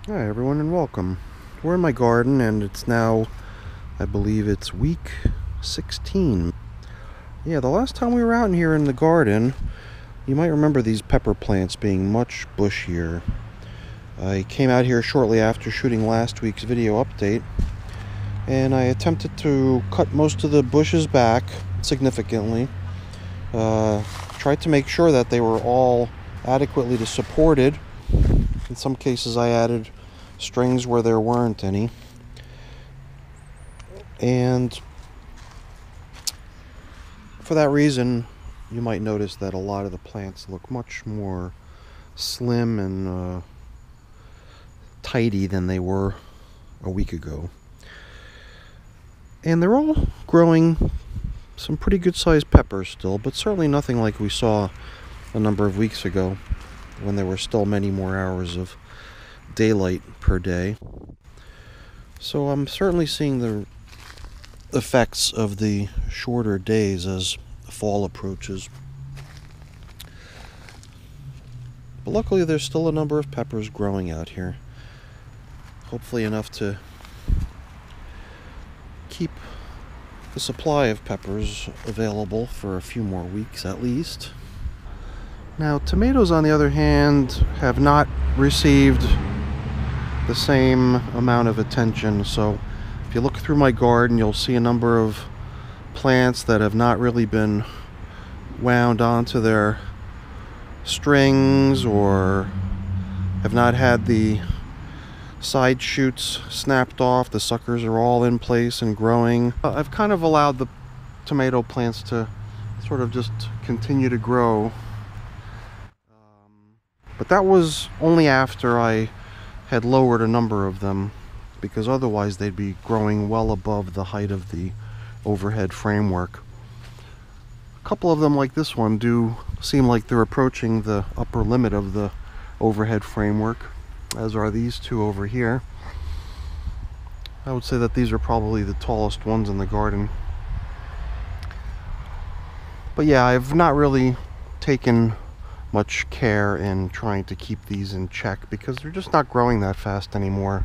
Hi everyone and welcome. We're in my garden and it's now, I believe it's week 16. Yeah, the last time we were out in here in the garden, you might remember these pepper plants being much bushier. I came out here shortly after shooting last week's video update and I attempted to cut most of the bushes back significantly. Tried to make sure that they were all adequately supported. In some cases I added strings where there weren't any. And for that reason, you might notice that a lot of the plants look much more slim and tidy than they were a week ago. And they're all growing some pretty good sized peppers still, but certainly nothing like we saw a number of weeks ago when there were still many more hours of daylight per day. So I'm certainly seeing the effects of the shorter days as fall approaches. But luckily there's still a number of peppers growing out here. Hopefully enough to keep the supply of peppers available for a few more weeks at least. Now, tomatoes, on the other hand, have not received the same amount of attention. So if you look through my garden, you'll see a number of plants that have not really been wound onto their strings or have not had the side shoots snapped off. The suckers are all in place and growing. I've kind of allowed the tomato plants to sort of just continue to grow. But that was only after I had lowered a number of them, because otherwise they'd be growing well above the height of the overhead framework. A couple of them, like this one, do seem like they're approaching the upper limit of the overhead framework, as are these two over here. I would say that these are probably the tallest ones in the garden. But yeah, I've not really taken much care in trying to keep these in check because they're just not growing that fast anymore.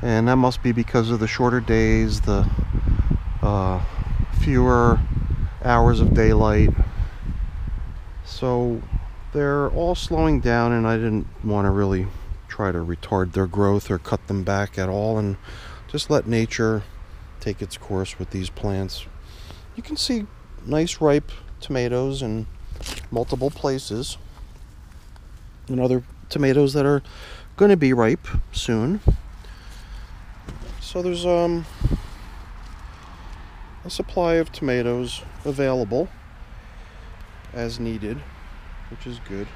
And that must be because of the shorter days, the fewer hours of daylight. So they're all slowing down, and I didn't want to really try to retard their growth or cut them back at all, and just let nature take its course with these plants. You can see nice ripe tomatoes in multiple places, and other tomatoes that are going to be ripe soon. So there's a supply of tomatoes available as needed, which is good.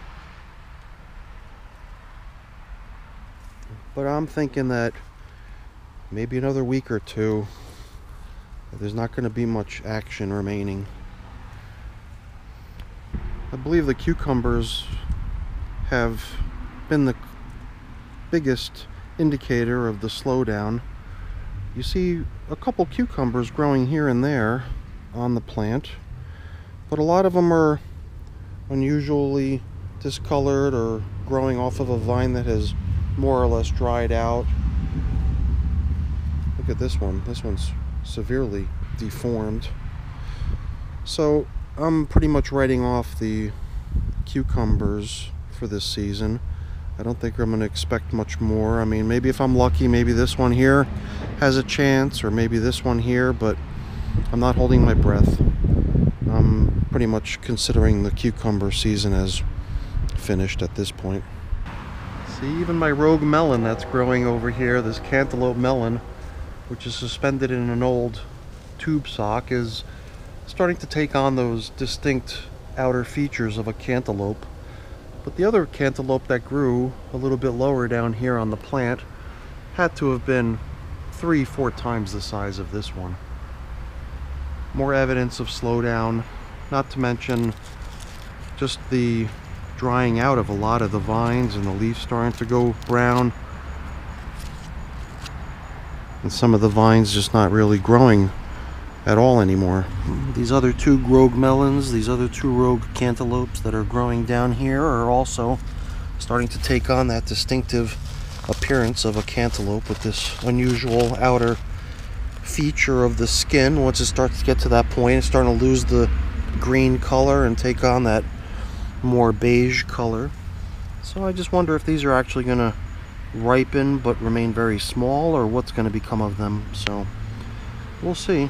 But I'm thinking that maybe another week or two, there's not going to be much action remaining. I believe the cucumbers have been the biggest indicator of the slowdown. You see a couple cucumbers growing here and there on the plant, but a lot of them are unusually discolored or growing off of a vine that has more or less dried out. Look at this one. This one's severely deformed. So I'm pretty much writing off the cucumbers for this season. I don't think I'm going to expect much more. I mean, maybe if I'm lucky, maybe this one here has a chance, or maybe this one here, but I'm not holding my breath. I'm pretty much considering the cucumber season as finished at this point. See, even my rogue melon that's growing over here, this cantaloupe melon, which is suspended in an old tube sock, is starting to take on those distinct outer features of a cantaloupe. But the other cantaloupe that grew a little bit lower down here on the plant had to have been 3-4 times the size of this one. More evidence of slowdown, not to mention just the drying out of a lot of the vines and the leaves starting to go brown. And some of the vines just not really growing at all anymore. These other two rogue melons, these other two rogue cantaloupes that are growing down here are also starting to take on that distinctive appearance of a cantaloupe with this unusual outer feature of the skin. Once it starts to get to that point, it's starting to lose the green color and take on that more beige color. So I just wonder if these are actually going to ripen but remain very small, or what's going to become of them. So we'll see.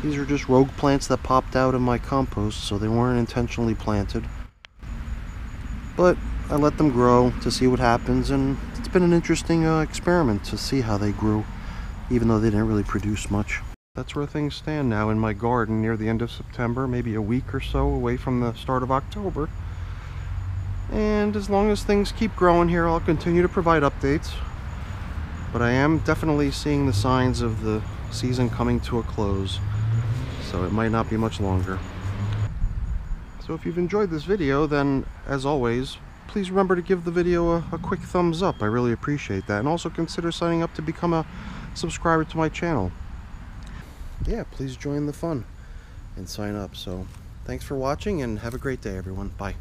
These are just rogue plants that popped out of my compost, so they weren't intentionally planted. But I let them grow to see what happens, and it's been an interesting experiment to see how they grew, even though they didn't really produce much. That's where things stand now in my garden near the end of September, maybe a week or so away from the start of October. And as long as things keep growing here, I'll continue to provide updates. But I am definitely seeing the signs of the season coming to a close, so it might not be much longer. So if you've enjoyed this video, then as always, please remember to give the video a quick thumbs up. I really appreciate that. And also consider signing up to become a subscriber to my channel. Yeah, please join the fun and sign up. So thanks for watching, and have a great day, everyone. Bye.